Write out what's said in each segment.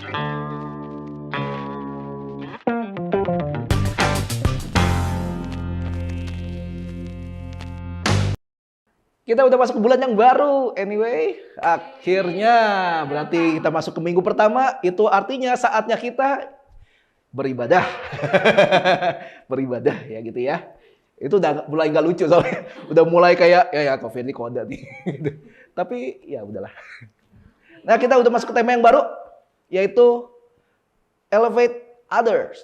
Kita udah masuk ke bulan yang baru. Anyway, akhirnya berarti kita masuk ke minggu pertama. Itu artinya saatnya kita beribadah. Beribadah ya gitu ya. Itu udah mulai nggak lucu soalnya. Udah mulai kayak ya COVID ini kode nih. Tapi ya udahlah. Nah, kita udah masuk ke tema yang baru, yaitu elevate others.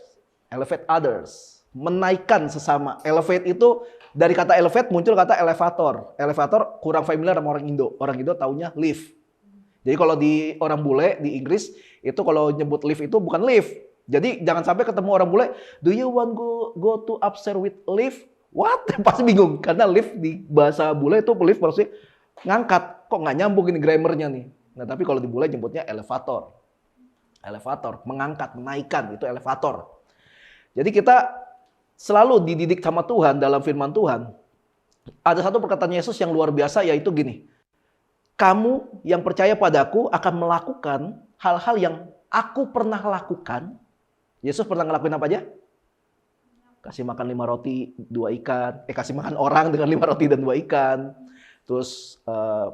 Elevate others. Menaikkan sesama. Elevate itu dari kata elevate muncul kata elevator. Elevator kurang familiar sama orang Indo. Orang Indo taunya lift. Jadi kalau di orang bule di Inggris itu kalau nyebut lift itu bukan lift. Jadi jangan sampai ketemu orang bule, do you want go to upstairs with lift? What? Pasti bingung karena lift di bahasa bule itu lift maksudnya ngangkat. Kok nggak nyambung ini grammarnya nih. Nah tapi kalau di bule nyebutnya elevator. Elevator, mengangkat, menaikkan itu elevator. Jadi kita selalu dididik sama Tuhan dalam firman Tuhan. Ada satu perkataan Yesus yang luar biasa yaitu gini. Kamu yang percaya padaku akan melakukan hal-hal yang aku pernah lakukan. Yesus pernah ngelakuin apa aja? Kasih makan 5 roti, 2 ikan. Kasih makan orang dengan 5 roti dan 2 ikan. Terus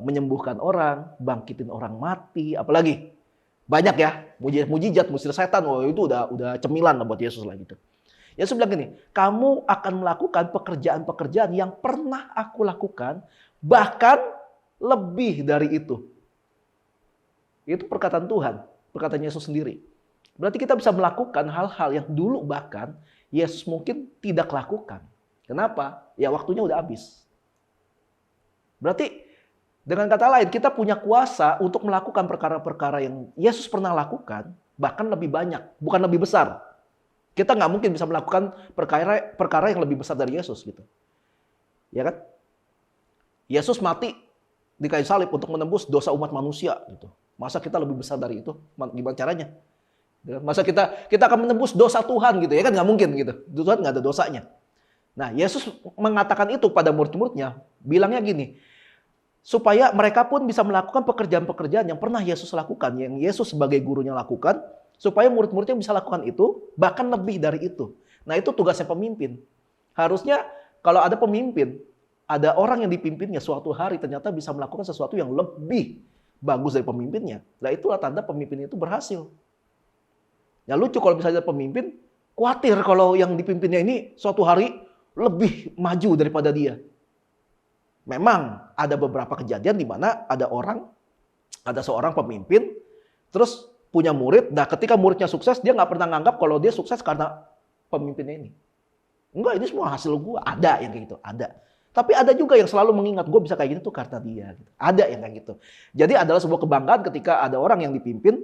menyembuhkan orang, bangkitin orang mati. Apalagi? Banyak ya. Mujizat, musir setan. Oh, itu udah cemilan lah buat Yesus lah gitu. Yesus bilang gini, kamu akan melakukan pekerjaan-pekerjaan yang pernah aku lakukan, bahkan lebih dari itu. Itu perkataan Tuhan, perkataan Yesus sendiri. Berarti kita bisa melakukan hal-hal yang dulu bahkan Yesus mungkin tidak lakukan. Kenapa? Ya waktunya udah habis. Berarti dengan kata lain, kita punya kuasa untuk melakukan perkara-perkara yang Yesus pernah lakukan, bahkan lebih banyak, bukan lebih besar. Kita nggak mungkin bisa melakukan perkara yang lebih besar dari Yesus gitu. Ya kan? Yesus mati di kayu salib untuk menembus dosa umat manusia gitu. Masa kita lebih besar dari itu? Gimana caranya? Masa kita akan menembus dosa Tuhan gitu ya kan? Nggak mungkin gitu. Tuhan nggak ada dosanya. Nah, Yesus mengatakan itu pada murid-muridnya, bilangnya gini, supaya mereka pun bisa melakukan pekerjaan-pekerjaan yang pernah Yesus lakukan, yang Yesus sebagai gurunya lakukan, supaya murid-muridnya bisa lakukan itu, bahkan lebih dari itu. Nah itu tugasnya pemimpin. Harusnya kalau ada pemimpin, ada orang yang dipimpinnya suatu hari ternyata bisa melakukan sesuatu yang lebih bagus dari pemimpinnya. Nah itulah tanda pemimpin itu berhasil. Ya lucu kalau misalnya pemimpin, khawatir kalau yang dipimpinnya ini suatu hari lebih maju daripada dia. Memang ada beberapa kejadian di mana ada seorang pemimpin, terus punya murid, nah ketika muridnya sukses, dia nggak pernah nganggap kalau dia sukses karena pemimpinnya ini. Enggak, ini semua hasil gue. Ada yang kayak gitu, ada. Tapi ada juga yang selalu mengingat, gue bisa kayak gini tuh karena dia. Ada yang kayak gitu. Jadi adalah sebuah kebanggaan ketika ada orang yang dipimpin,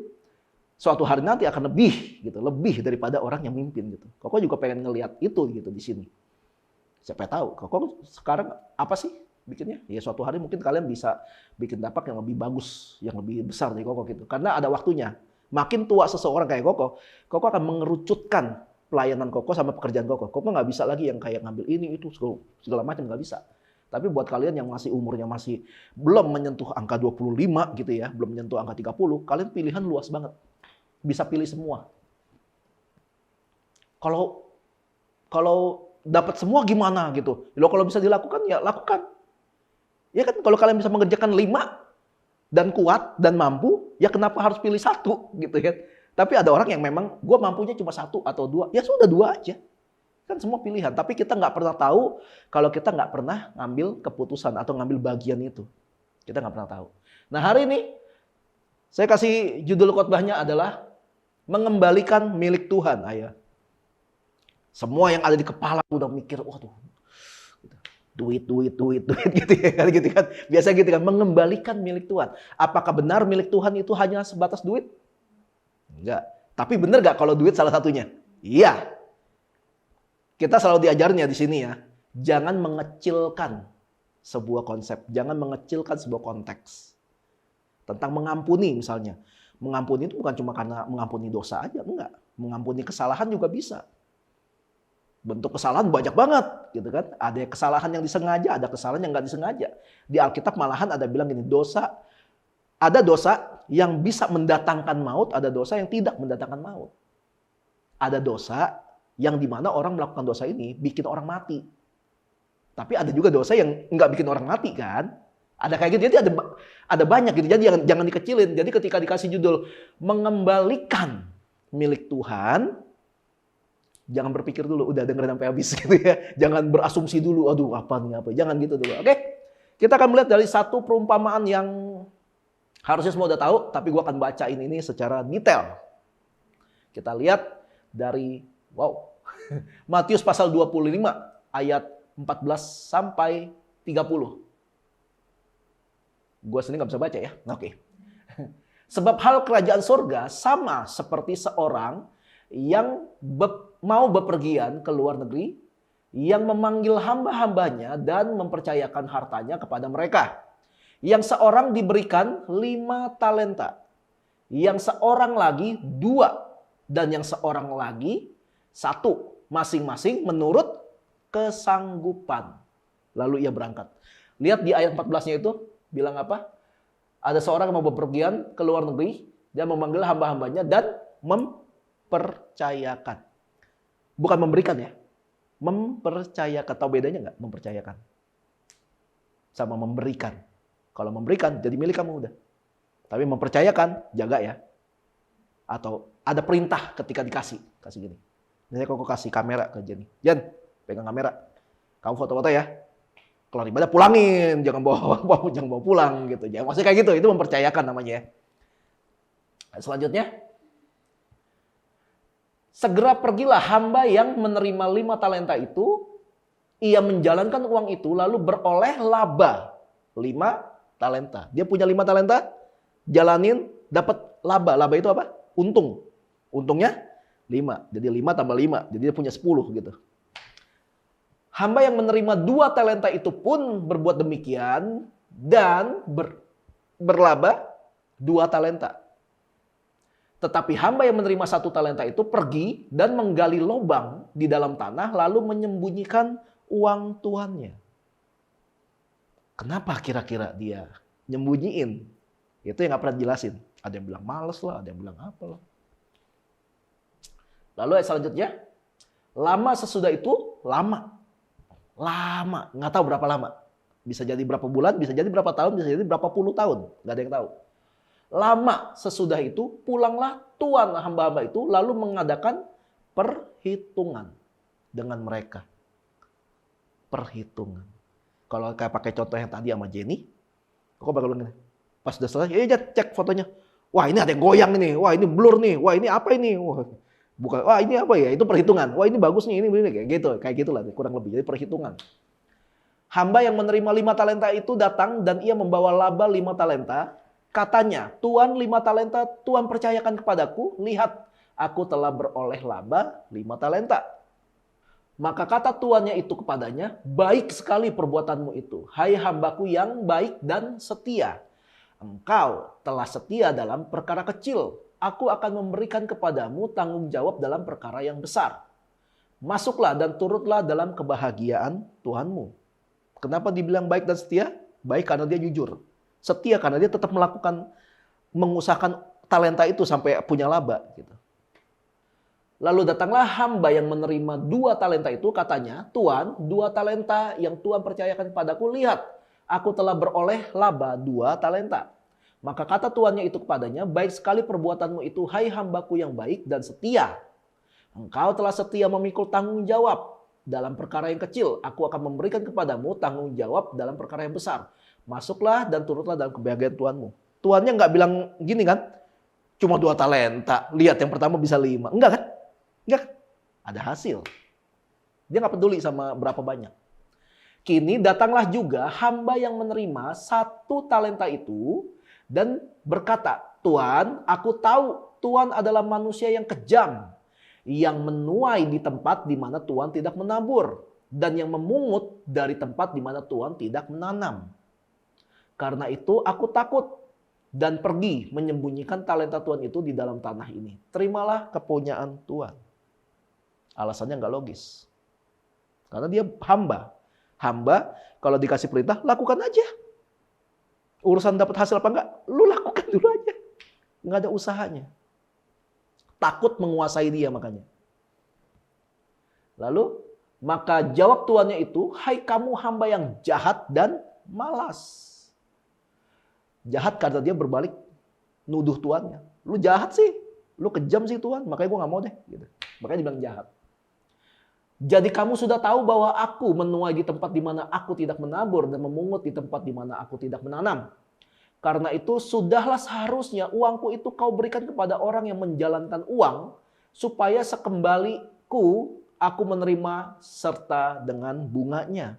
suatu hari nanti akan lebih daripada orang yang mimpin gitu. Koko juga pengen ngelihat itu gitu di sini. Siapa tahu, Koko sekarang apa sih bikinnya? Ya suatu hari mungkin kalian bisa bikin dampak yang lebih bagus, yang lebih besar dari Koko gitu. Karena ada waktunya. Makin tua seseorang kayak Koko akan mengerucutkan pelayanan Koko sama pekerjaan Koko. Koko nggak bisa lagi yang kayak ngambil ini, itu, segala macam nggak bisa. Tapi buat kalian yang masih umurnya masih belum menyentuh angka 25 gitu ya, belum menyentuh angka 30, kalian pilihan luas banget. Bisa pilih semua. Kalau dapat semua gimana gitu. Loh kalau bisa dilakukan ya lakukan. Ya kan kalau kalian bisa mengerjakan 5 dan kuat dan mampu, ya kenapa harus pilih 1 gitu ya. Tapi ada orang yang memang gue mampunya cuma 1 atau 2, ya sudah 2 aja. Kan semua pilihan, tapi kita nggak pernah tahu kalau kita nggak pernah ngambil keputusan atau ngambil bagian itu. Kita nggak pernah tahu. Nah hari ini, saya kasih judul khotbahnya adalah mengembalikan milik Tuhan. Ayah. Semua yang ada di kepala udah mikir, waduh, duit gitu kan. Biasa gitu kan, mengembalikan milik Tuhan. Apakah benar milik Tuhan itu hanya sebatas duit? Enggak. Tapi benar gak kalau duit salah satunya? Iya. Kita selalu diajarnya di sini ya, jangan mengecilkan sebuah konsep, jangan mengecilkan sebuah konteks. Tentang mengampuni misalnya. Mengampuni itu bukan cuma karena mengampuni dosa aja, enggak. Mengampuni kesalahan juga bisa. Bentuk kesalahan banyak banget gitu kan. Ada kesalahan yang disengaja, ada kesalahan yang nggak disengaja. Di Alkitab malahan ada bilang gini, dosa Ada dosa yang bisa mendatangkan maut, ada dosa yang tidak mendatangkan maut. Ada dosa yang dimana orang melakukan dosa ini bikin orang mati. Tapi ada juga dosa yang nggak bikin orang mati kan. Ada kayak gitu, jadi ada banyak gitu. Jadi jangan dikecilin. Jadi ketika dikasih judul mengembalikan milik Tuhan, jangan berpikir dulu, udah dengerin sampai habis gitu ya. Jangan berasumsi dulu, aduh apa nih apa. Jangan gitu dulu, oke? Kita akan melihat dari satu perumpamaan yang harusnya semua udah tahu, tapi gue akan bacain ini secara detail. Kita lihat dari, Matius pasal 25 ayat 14 sampai 30. Gue sendiri nggak bisa baca ya, oke. Sebab hal kerajaan surga sama seperti seorang yang mau bepergian ke luar negeri, yang memanggil hamba-hambanya dan mempercayakan hartanya kepada mereka. Yang seorang diberikan 5 talenta, yang seorang lagi 2, dan yang seorang lagi 1, masing-masing menurut kesanggupan. Lalu ia berangkat. Lihat di ayat 14-nya itu, bilang apa? Ada seorang yang mau bepergian ke luar negeri, dia memanggil hamba-hambanya dan mempercayakan. Bukan memberikan ya. Mempercayakan. Tahu bedanya nggak? Mempercayakan sama memberikan. Kalau memberikan jadi milik kamu udah. Tapi mempercayakan, jaga ya. Atau ada perintah ketika dikasih. Kasih gini. Misalnya kok kasih kamera ke Jenny. Jen, pegang kamera. Kamu foto-foto ya. Kelar ibadah pulangin, jangan bawa pulang gitu. Jangan maksudnya kayak gitu, itu mempercayakan namanya ya. Selanjutnya, segera pergilah hamba yang menerima 5 talenta itu, ia menjalankan uang itu lalu beroleh laba 5 talenta. Dia punya 5 talenta, jalanin dapat laba. Laba itu apa? Untung. Untungnya 5. Jadi 5 tambah 5, jadi dia punya 10 gitu. Hamba yang menerima 2 talenta itu pun berbuat demikian dan berlaba 2 talenta. Tetapi hamba yang menerima 1 talenta itu pergi dan menggali lubang di dalam tanah lalu menyembunyikan uang tuannya. Kenapa kira-kira dia nyembunyiin? Itu yang gak pernah dijelasin. Ada yang bilang males lah, ada yang bilang apa lah. Lalu selanjutnya, lama sesudah itu, lama, nggak tahu berapa lama. Bisa jadi berapa bulan, bisa jadi berapa tahun, bisa jadi berapa puluh tahun. Nggak ada yang tahu. Lama sesudah itu, pulanglah tuan hamba-hamba itu, lalu mengadakan perhitungan dengan mereka. Perhitungan. Kalau kayak pakai contoh yang tadi sama Jenny, aku bakal bilang, pas udah selesai, ya cek fotonya. Wah ini ada yang goyang ini, wah ini blur nih, wah ini apa ini? Wah ini apa ya? Itu perhitungan. Wah ini bagus nih, ini kayak gitulah kurang lebih. Jadi perhitungan. Hamba yang menerima 5 talenta itu datang dan ia membawa laba 5 talenta. Katanya, Tuan 5 talenta, Tuan percayakan kepadaku. Lihat, aku telah beroleh laba 5 talenta. Maka kata tuannya itu kepadanya, baik sekali perbuatanmu itu. Hai hambaku yang baik dan setia. Engkau telah setia dalam perkara kecil. Aku akan memberikan kepadamu tanggung jawab dalam perkara yang besar. Masuklah dan turutlah dalam kebahagiaan Tuhanmu. Kenapa dibilang baik dan setia? Baik karena dia jujur. Setia karena dia tetap mengusahakan talenta itu sampai punya laba. Gitu. Lalu datanglah hamba yang menerima 2 talenta itu, katanya, Tuan, 2 talenta yang Tuan percayakan kepadaku, lihat, aku telah beroleh laba 2 talenta. Maka kata tuannya itu kepadanya, baik sekali perbuatanmu itu, hai hambaku yang baik dan setia. Engkau telah setia memikul tanggung jawab dalam perkara yang kecil. Aku akan memberikan kepadamu tanggung jawab dalam perkara yang besar. Masuklah dan turutlah dalam kebahagiaan Tuhanmu. Tuannya nggak bilang gini kan, cuma 2 talenta. Lihat yang pertama bisa 5. Enggak kan? Enggak. Ada hasil. Dia nggak peduli sama berapa banyak. Kini datanglah juga hamba yang menerima 1 talenta itu, dan berkata, Tuan, aku tahu Tuan adalah manusia yang kejam, yang menuai di tempat di mana Tuan tidak menabur, dan yang memungut dari tempat di mana Tuan tidak menanam. Karena itu aku takut dan pergi menyembunyikan talenta Tuan itu di dalam tanah ini. Terimalah kepunyaan Tuan. Alasannya nggak logis. Karena dia hamba. Hamba kalau dikasih perintah, lakukan aja. Urusan dapat hasil apa enggak, lu lakukan dulu aja. Nggak ada usahanya. Takut menguasai dia makanya. Lalu, maka jawab tuannya itu, hai kamu hamba yang jahat dan malas. Jahat karena dia berbalik nuduh tuannya. Lu jahat sih, lu kejam sih Tuhan, makanya gue nggak mau deh. Gitu. Makanya dibilang jahat. Jadi kamu sudah tahu bahwa aku menuai di tempat di mana aku tidak menabur dan memungut di tempat di mana aku tidak menanam. Karena itu sudahlah seharusnya uangku itu kau berikan kepada orang yang menjalankan uang, supaya sekembaliku aku menerima serta dengan bunganya.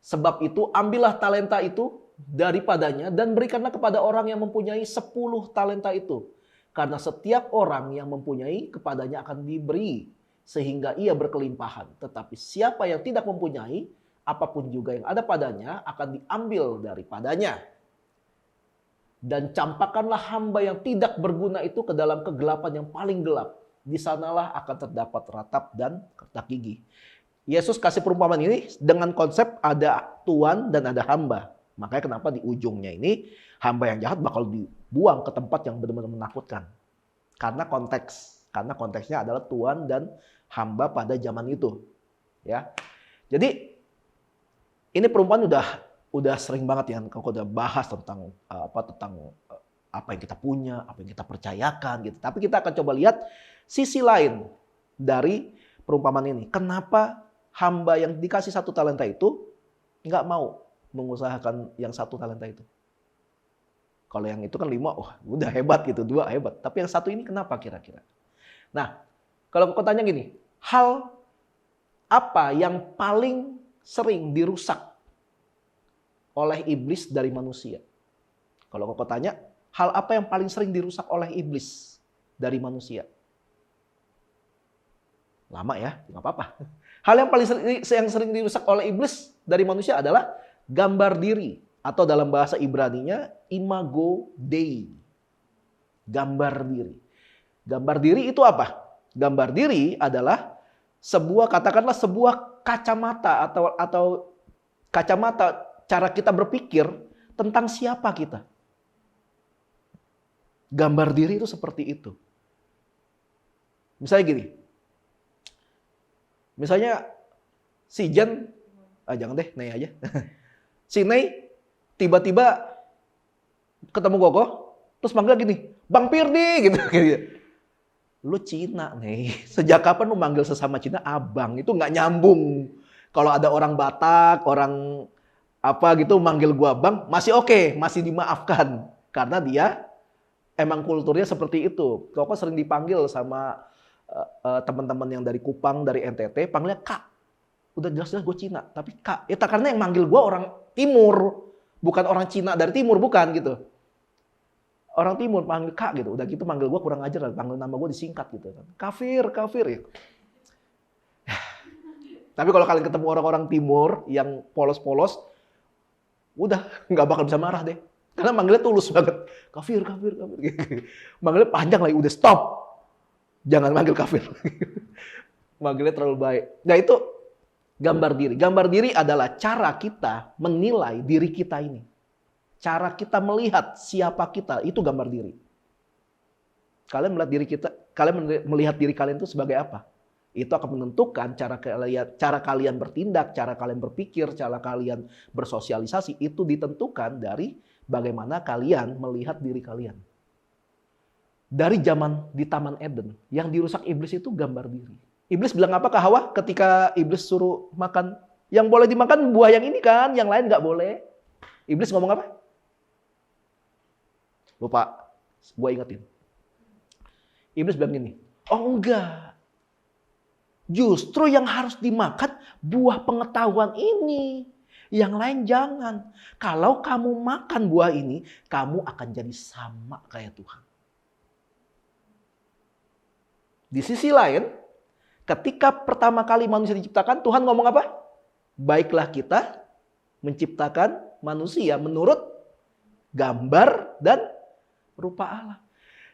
Sebab itu ambillah talenta itu daripadanya dan berikanlah kepada orang yang mempunyai 10 talenta itu. Karena setiap orang yang mempunyai kepadanya akan diberi sehingga ia berkelimpahan. Tetapi siapa yang tidak mempunyai, apapun juga yang ada padanya akan diambil daripadanya. Dan campakkanlah hamba yang tidak berguna itu ke dalam kegelapan yang paling gelap. Di sanalah akan terdapat ratap dan kertak gigi. Yesus kasih perumpamaan ini dengan konsep ada tuan dan ada hamba. Makanya kenapa di ujungnya ini hamba yang jahat bakal dibuang ke tempat yang benar-benar menakutkan. Karena konteksnya adalah tuan dan hamba pada zaman itu. Ya. Jadi ini perumpamaan udah sering banget ya kalau udah bahas tentang apa yang kita punya, apa yang kita percayakan gitu. Tapi kita akan coba lihat sisi lain dari perumpamaan ini. Kenapa hamba yang dikasih 1 talenta itu nggak mau mengusahakan yang 1 talenta itu? Kalau yang itu kan 5, wah udah hebat gitu, 2 hebat. Tapi yang 1 ini kenapa kira-kira? Nah, kalau kau tanya gini, hal apa yang paling sering dirusak oleh iblis dari manusia? Kalau kau tanya, hal apa yang paling sering dirusak oleh iblis dari manusia? Lama ya, nggak apa-apa. Hal yang paling sering dirusak oleh iblis dari manusia adalah gambar diri. Atau dalam bahasa Ibraninya, imago Dei. Gambar diri. Gambar diri itu apa? Gambar diri adalah katakanlah sebuah kacamata atau kacamata cara kita berpikir tentang siapa kita. Gambar diri itu seperti itu. Misalnya gini. Misalnya si Jen, jangan deh, Nei aja. Si Nei tiba-tiba ketemu Gogo, terus manggil gini, Bang Pirdi gitu. Lu Cina nih, sejak kapan lu manggil sesama Cina abang? Itu nggak nyambung. Kalau ada orang Batak, orang apa gitu manggil gua bang, masih oke, masih dimaafkan. Karena dia emang kulturnya seperti itu. Koko sering dipanggil sama teman-teman yang dari Kupang, dari NTT, panggilnya Kak. Udah jelas-jelas gue Cina, tapi Kak. Itu karena yang manggil gua orang Timur, bukan orang Cina dari Timur, bukan gitu. Orang Timur panggil Kak gitu. Udah gitu manggil gue kurang ajar, panggil nama gue disingkat gitu. Kafir ya. Tapi kalau kalian ketemu orang-orang Timur yang polos-polos, udah nggak bakal bisa marah deh. Karena manggilnya tulus banget. Kafir. Manggilnya panjang lagi, udah stop. Jangan manggil kafir. Manggilnya terlalu baik. Nah itu gambar diri. Gambar diri adalah cara kita menilai diri kita ini. Cara kita melihat siapa kita, itu gambar diri. Kalian melihat diri kalian itu sebagai apa? Itu akan menentukan cara kalian bertindak, cara kalian berpikir, cara kalian bersosialisasi. Itu ditentukan dari bagaimana kalian melihat diri kalian. Dari zaman di Taman Eden, yang dirusak iblis itu gambar diri. Iblis bilang apa ke Hawa ketika iblis suruh makan? Yang boleh dimakan buah yang ini kan, yang lain nggak boleh. Iblis ngomong apa? Lupa, gue ingetin. Iblis bilang gini, oh enggak. Justru yang harus dimakan buah pengetahuan ini. Yang lain jangan. Kalau kamu makan buah ini, kamu akan jadi sama kayak Tuhan. Di sisi lain, ketika pertama kali manusia diciptakan, Tuhan ngomong apa? Baiklah kita menciptakan manusia menurut gambar dan rupa Allah.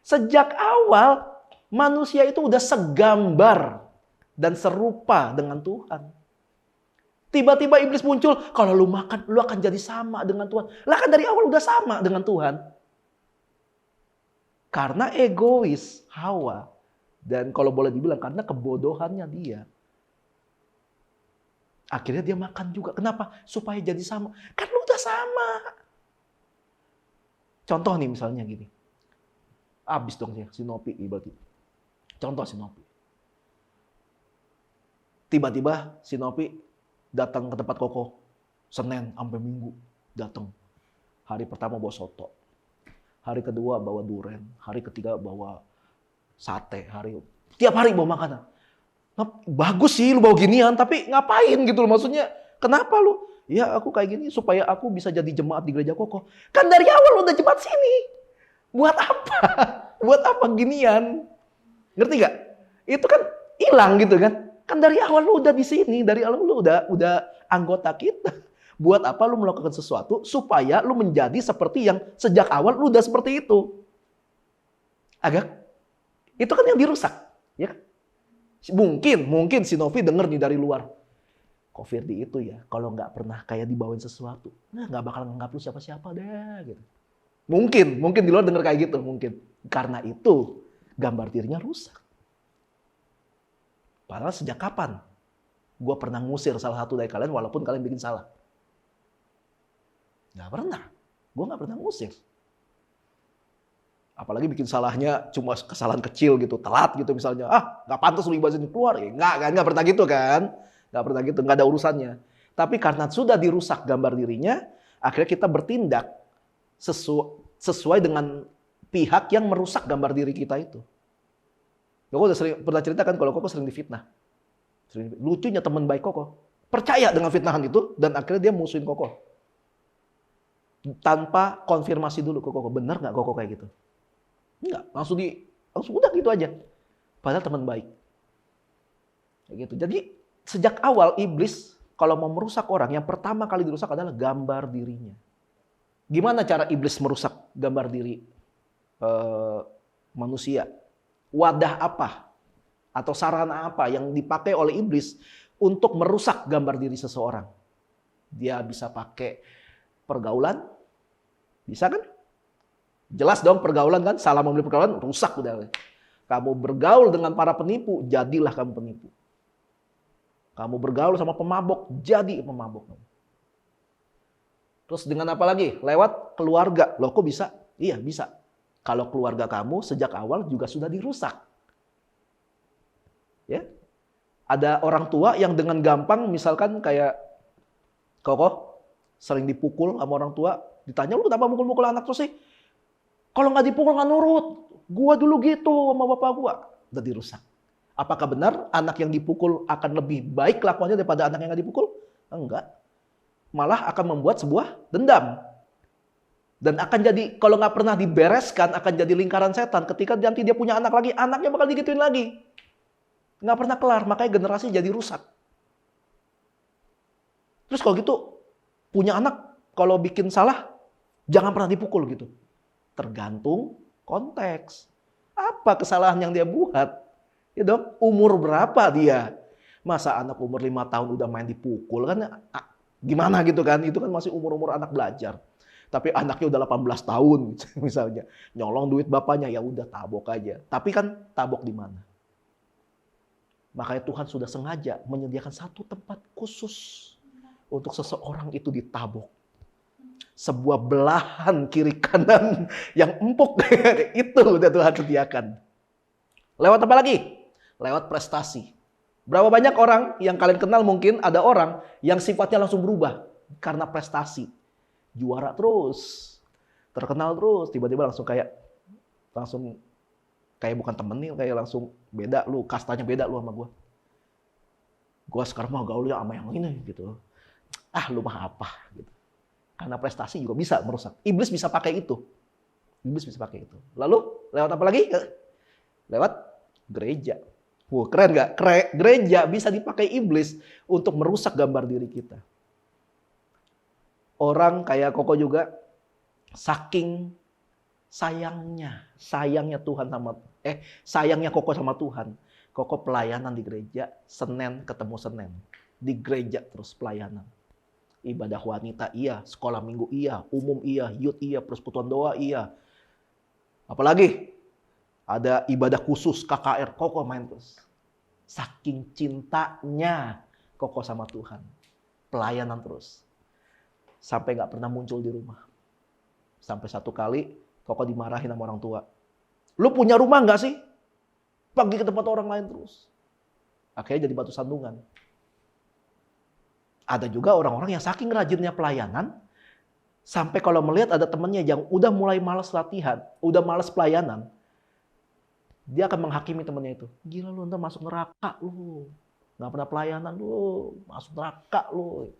Sejak awal manusia itu udah segambar dan serupa dengan Tuhan. Tiba-tiba iblis muncul, kalau lu makan, lu akan jadi sama dengan Tuhan. Lah kan dari awal udah sama dengan Tuhan. Karena egois Hawa. Dan kalau boleh dibilang, karena kebodohannya dia. Akhirnya dia makan juga. Kenapa? Supaya jadi sama. Kan lu udah sama. Contoh nih misalnya gini. Abis dong ya, si Nopi berarti. Contoh si Nopi. Tiba-tiba si Nopi datang ke tempat Koko. Senin sampai Minggu datang. Hari pertama bawa soto. Hari kedua bawa duren. Hari ketiga bawa sate. Tiap hari bawa makanan. Nah, bagus sih lu bawa ginian, tapi ngapain gitu loh, maksudnya kenapa lu? Ya aku kayak gini supaya aku bisa jadi jemaat di gereja Koko. Kan dari awal lu udah jemaat sini. Buat apa? Buat apa ginian? Ngerti gak? Itu kan hilang gitu kan. Kan dari awal lu udah di sini, dari awal lu udah anggota kita. Buat apa lu melakukan sesuatu supaya lu menjadi seperti yang sejak awal lu udah seperti itu? Itu kan yang dirusak, ya kan? Mungkin si Novi denger nih dari luar. Kok Firdi itu ya, kalau nggak pernah kayak dibawain sesuatu, nggak bakal nganggap lu siapa-siapa deh. Gitu. Mungkin di luar denger kayak gitu, mungkin. Karena itu, gambar dirinya rusak. Padahal sejak kapan gue pernah ngusir salah satu dari kalian walaupun kalian bikin salah? Nggak pernah. Gue nggak pernah ngusir. Apalagi bikin salahnya cuma kesalahan kecil gitu, telat gitu misalnya. Nggak pantas lu ibadah keluar. Ya, nggak pernah gitu kan. Nggak pernah gitu, nggak ada urusannya. Tapi karena sudah dirusak gambar dirinya, akhirnya kita bertindak sesuai dengan pihak yang merusak gambar diri kita itu. Koko udah pernah cerita kan kalau Koko sering difitnah. Lucunya teman baik Koko percaya dengan fitnahan itu dan akhirnya dia musuhin Koko. Tanpa konfirmasi dulu ke Koko, benar nggak Koko kayak gitu? Enggak, langsung udah gitu aja. Padahal teman baik. Kayak gitu. Jadi sejak awal iblis kalau mau merusak orang, yang pertama kali dirusak adalah gambar dirinya. Gimana cara iblis merusak gambar diri manusia? Wadah apa atau sarana apa yang dipakai oleh iblis untuk merusak gambar diri seseorang? Dia bisa pakai pergaulan, bisa kan? Jelas dong pergaulan kan, salah memilih pergaulan rusak udah. Kamu bergaul dengan para penipu, jadilah kamu penipu. Kamu bergaul sama pemabok, jadi pemabok. Terus dengan apa lagi? Lewat keluarga. Loh kok bisa? Iya bisa. Kalau keluarga kamu sejak awal juga sudah dirusak. Ya, ada orang tua yang dengan gampang misalkan kayak Koko sering dipukul sama orang tua, ditanya lu kenapa mukul-mukul anak terus sih? Kalau nggak dipukul nggak nurut. Gua dulu gitu sama bapak gua. Udah dirusak. Apakah benar anak yang dipukul akan lebih baik kelakuannya daripada anak yang nggak dipukul? Enggak. Malah akan membuat sebuah dendam. Dan akan jadi, kalau nggak pernah dibereskan, akan jadi lingkaran setan. Ketika nanti dia punya anak lagi, anaknya bakal digituin lagi. Nggak pernah kelar, makanya generasi jadi rusak. Terus kalau gitu, punya anak, kalau bikin salah, jangan pernah dipukul gitu. Tergantung konteks. Apa kesalahan yang dia buat? Ya dong, umur berapa dia? Masa anak umur 5 tahun udah main dipukul kan? Gimana gitu kan? Itu kan masih umur-umur anak belajar. Tapi anaknya udah 18 tahun misalnya. Nyolong duit bapaknya, ya udah tabok aja. Tapi kan tabok di mana? Makanya Tuhan sudah sengaja menyediakan satu tempat khusus untuk seseorang itu ditabok. Sebuah belahan kiri kanan yang empuk itu udah Tuhan sediakan. Lewat apa lagi? Lewat prestasi. Berapa banyak orang yang kalian kenal mungkin ada orang yang sifatnya langsung berubah karena prestasi. Juara terus, terkenal terus, tiba-tiba langsung kayak bukan temen nih, kayak langsung beda lu, kastanya beda lu sama gue. Gue sekarang mau gaulnya sama yang ini gitu. Lu mah apa gitu. Karena prestasi juga bisa merusak. Iblis bisa pakai itu. Lalu lewat apa lagi? Lewat gereja. Keren nggak? Gereja bisa dipakai iblis untuk merusak gambar diri kita. Orang kayak Koko juga saking sayangnya Tuhan sayangnya Koko sama Tuhan. Koko pelayanan di gereja Senin ketemu Senin. Di gereja terus pelayanan. Ibadah wanita iya, sekolah minggu iya, umum iya, youth iya, persekutuan doa iya. Apalagi ada ibadah khusus KKR, Koko main terus. Saking cintanya Koko sama Tuhan. Pelayanan terus. Sampai gak pernah muncul di rumah. Sampai satu kali Koko dimarahin sama orang tua. Lu punya rumah gak sih? Pergi ke tempat orang lain terus. Akhirnya jadi batu sandungan. Ada juga orang-orang yang saking rajinnya pelayanan, sampai kalau melihat ada temannya yang udah mulai malas latihan, udah malas pelayanan, dia akan menghakimi temannya itu. Gila lu, ntar masuk neraka lu. Gak pernah pelayanan lu, masuk neraka lu.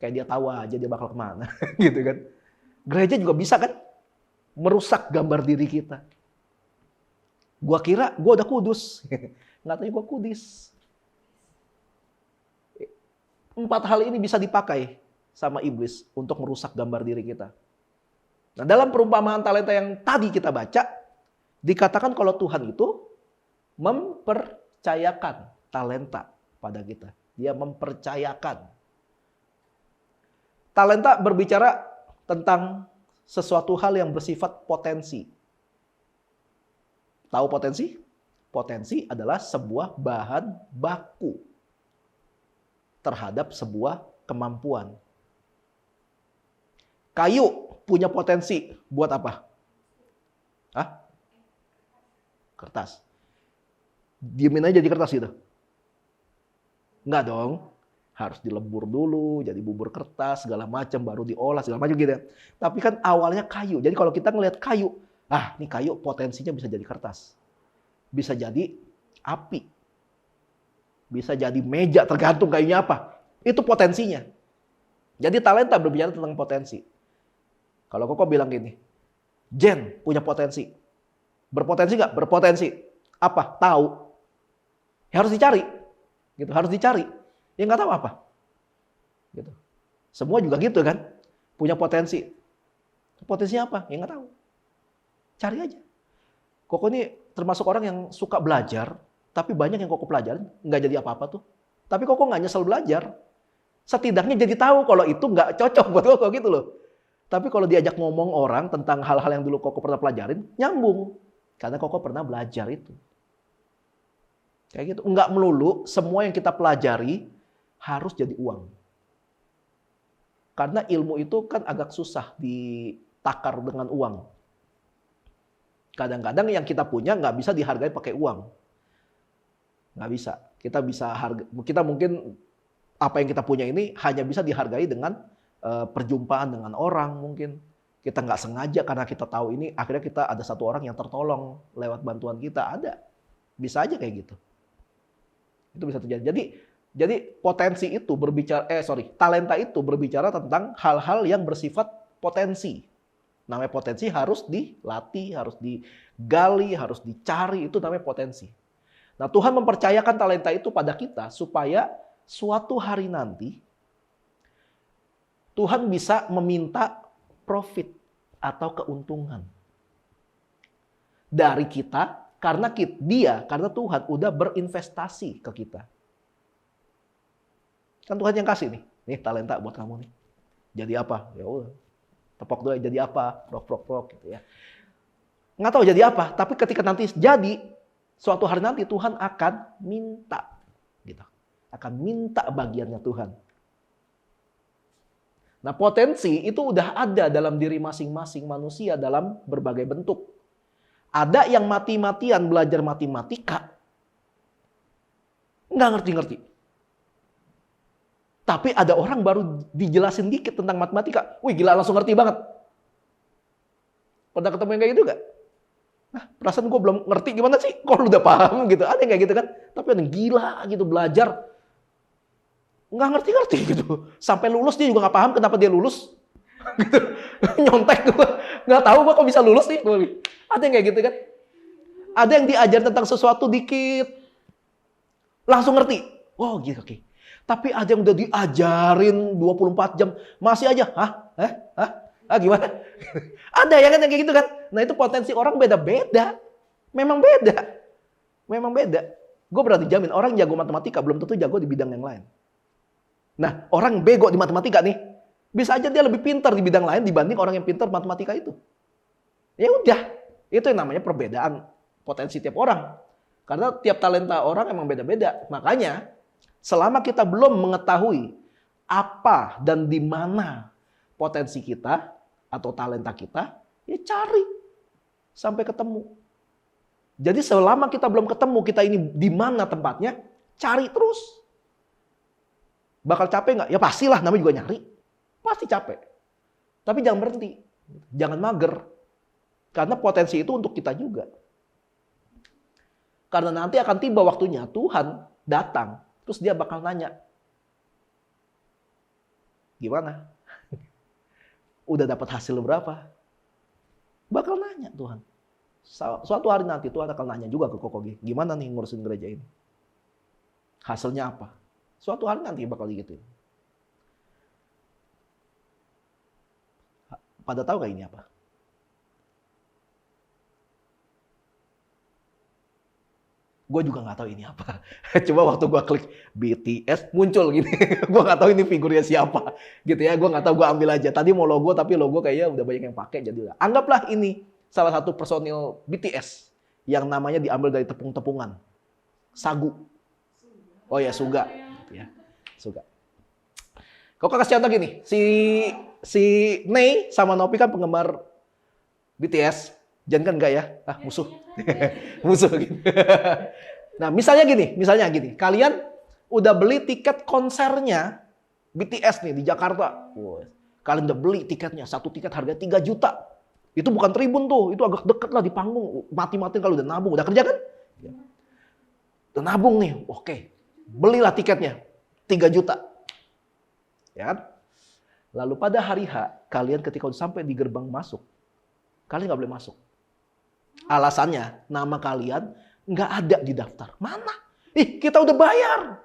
Kayak dia tahu aja dia bakal kemana. Gitu kan. Gereja juga bisa kan merusak gambar diri kita. Gua kira gua udah kudus. Nggak tahu gua kudis. 4 hal ini bisa dipakai sama iblis untuk merusak gambar diri kita. Nah, dalam perumpamaan talenta yang tadi kita baca, dikatakan kalau Tuhan itu mempercayakan talenta pada kita. Dia mempercayakan. Talenta berbicara tentang sesuatu hal yang bersifat potensi. Tahu potensi? Potensi adalah sebuah bahan baku terhadap sebuah kemampuan. Kayu punya potensi buat apa? Hah? Kertas. Diemin aja jadi kertas gitu? Enggak dong. Harus dilebur dulu, jadi bubur kertas, segala macam, baru diolah, segala macam gitu ya. Tapi kan awalnya kayu. Jadi kalau kita ngelihat kayu, ini kayu potensinya bisa jadi kertas. Bisa jadi api. Bisa jadi meja, tergantung kayunya apa. Itu potensinya. Jadi talenta berbicara tentang potensi. Kalau Koko bilang gini, Jen punya potensi. Berpotensi nggak? Berpotensi. Apa? Tahu. Ya harus dicari. Gitu, harus dicari. Ya nggak tahu apa. Gitu. Semua juga gitu kan. Punya potensi. Potensinya apa? Ya nggak tahu. Cari aja. Koko ini termasuk orang yang suka belajar. Tapi banyak yang Koko pelajarin, nggak jadi apa-apa tuh. Tapi Koko nggak nyesel belajar. Setidaknya jadi tahu kalau itu nggak cocok buat Koko gitu loh. Tapi kalau diajak ngomong orang tentang hal-hal yang dulu Koko pernah pelajarin, nyambung. Karena Koko pernah belajar itu. Kayak gitu. Nggak melulu semua yang kita pelajari harus jadi uang. Karena ilmu itu kan agak susah ditakar dengan uang. Kadang-kadang yang kita punya nggak bisa dihargai pakai uang. Nggak bisa. Kita mungkin apa yang kita punya ini hanya bisa dihargai dengan perjumpaan dengan orang mungkin. Kita nggak sengaja karena kita tahu ini, akhirnya kita ada satu orang yang tertolong lewat bantuan kita. Ada. Bisa aja kayak gitu. Itu bisa terjadi. Jadi potensi itu talenta itu berbicara tentang hal-hal yang bersifat potensi. Namanya potensi harus dilatih, harus digali, harus dicari, itu namanya potensi. Nah, Tuhan mempercayakan talenta itu pada kita supaya suatu hari nanti Tuhan bisa meminta profit atau keuntungan dari kita karena Tuhan udah berinvestasi ke kita. Kan Tuhan yang kasih nih talenta buat kamu nih. Jadi apa? Ya udah. Tepok doa jadi apa? Prok gitu ya. Nggak tahu jadi apa, tapi ketika nanti jadi suatu hari nanti Tuhan akan minta, gitu. Akan minta bagiannya Tuhan. Nah, potensi itu udah ada dalam diri masing-masing manusia dalam berbagai bentuk. Ada yang mati-matian belajar matematika, nggak ngerti-ngerti. Tapi ada orang baru dijelasin dikit tentang matematika, wih gila langsung ngerti banget. Pernah ketemu yang kayak gitu nggak? Perasaan gue belum ngerti gimana sih, kok lu udah paham gitu. Ada yang kayak gitu kan, tapi ada yang gila gitu belajar. Nggak ngerti-ngerti gitu. Sampai lulus dia juga nggak paham kenapa dia lulus. Gitu. Nyontek gue. Nggak tahu gue kok bisa lulus nih. Ada yang kayak gitu kan. Ada yang diajar tentang sesuatu dikit. Langsung ngerti. Wow gitu oke. Tapi ada yang udah diajarin 24 jam. Masih aja. Gimana? Ada ya kan yang kayak gitu kan. Nah itu potensi orang beda-beda. Memang beda. Gue berani jamin orang jago matematika belum tentu jago di bidang yang lain. Nah, orang bego di matematika nih, bisa aja dia lebih pintar di bidang lain dibanding orang yang pintar matematika itu. Ya udah, itu yang namanya perbedaan potensi tiap orang. Karena tiap talenta orang emang beda-beda. Makanya, selama kita belum mengetahui apa dan di mana potensi kita atau talenta kita, ya cari sampai ketemu. Jadi selama kita belum ketemu kita ini di mana tempatnya, cari terus. Bakal capek nggak? Ya pastilah, namanya juga nyari. Pasti capek. Tapi jangan berhenti. Jangan mager. Karena potensi itu untuk kita juga. Karena nanti akan tiba waktunya Tuhan datang. Terus dia bakal nanya. Gimana? Udah dapat hasil berapa? Bakal nanya Tuhan. Suatu hari nanti Tuhan akan nanya juga ke Kokogi, gimana nih ngurusin gereja ini? Hasilnya apa? Suatu hari nanti bakal digituin. Pada tahu gak ini apa? Gue juga nggak tahu ini apa. Coba waktu gue klik BTS muncul gini. Gue nggak tahu ini figurnya siapa. Gitu ya, gue nggak tahu, gue ambil aja. Tadi mau logo tapi logo kayaknya udah banyak yang pakai, jadi udah. Anggaplah ini salah satu personil BTS yang namanya diambil dari tepung-tepungan. Sagu. Oh ya, Suga. Ya, Suga. Kok kasih contoh gini, si Nei sama Nopi kan penggemar BTS. Jangan kan enggak ya? Ah, musuh. Musuh gitu. Nah, misalnya gini. Kalian udah beli tiket konsernya BTS nih di Jakarta. Kalian udah beli tiketnya, satu tiket harga 3 juta. Itu bukan tribun tuh, itu agak deket lah di panggung. Mati-mati kalau udah nabung, udah kerja kan? Udah nabung nih, oke. Belilah tiketnya, 3 juta. Ya kan? Lalu pada hari H, kalian ketika udah sampai di gerbang masuk, kalian nggak boleh masuk. Alasannya, nama kalian nggak ada di daftar. Mana? Ih, kita udah bayar.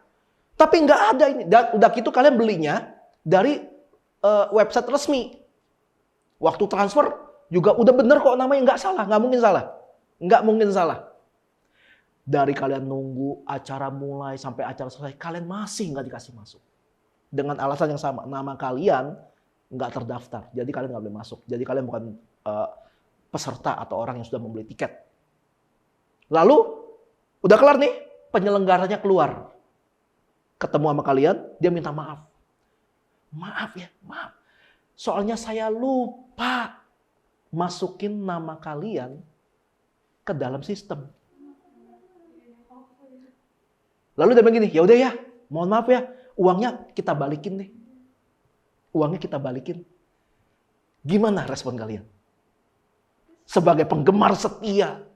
Tapi nggak ada ini. Udah gitu kalian belinya dari website resmi. Waktu transfer, juga udah bener kok namanya, nggak salah, nggak mungkin salah. Nggak mungkin salah. Dari kalian nunggu acara mulai sampai acara selesai, kalian masih nggak dikasih masuk. Dengan alasan yang sama, nama kalian nggak terdaftar, jadi kalian nggak boleh masuk. Jadi kalian bukan peserta atau orang yang sudah membeli tiket. Lalu, udah kelar nih, penyelenggaranya keluar. Ketemu sama kalian, dia minta maaf. Maaf ya, maaf. Soalnya saya lupa masukin nama kalian ke dalam sistem. Lalu dia bilang gini, ya udah ya, mohon maaf ya, uangnya kita balikin deh. Uangnya kita balikin. Gimana respon kalian? Sebagai penggemar setia,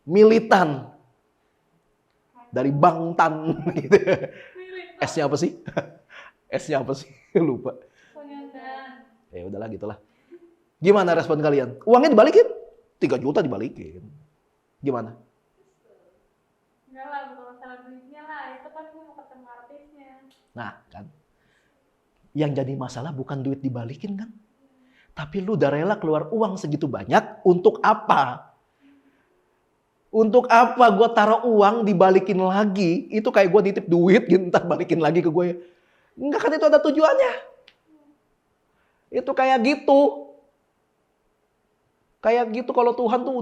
militan dari Bangtan gitu. S-nya apa sih? S-nya apa sih? Lupa. Ya udahlah gitulah. Gimana respon kalian? Uangnya dibalikin? 3 juta dibalikin. Gimana? Enggak lah, bukan masalah duitnya lah. Itu kan gue mau ketemu artisnya. Nah, kan. Yang jadi masalah bukan duit dibalikin kan? Tapi lu udah rela keluar uang segitu banyak untuk apa? Untuk apa gue taruh uang dibalikin lagi? Itu kayak gue nitip duit gitu, ntar balikin lagi ke gue. Enggak kan, itu ada tujuannya. Itu kayak gitu. Kayak gitu kalau Tuhan tuh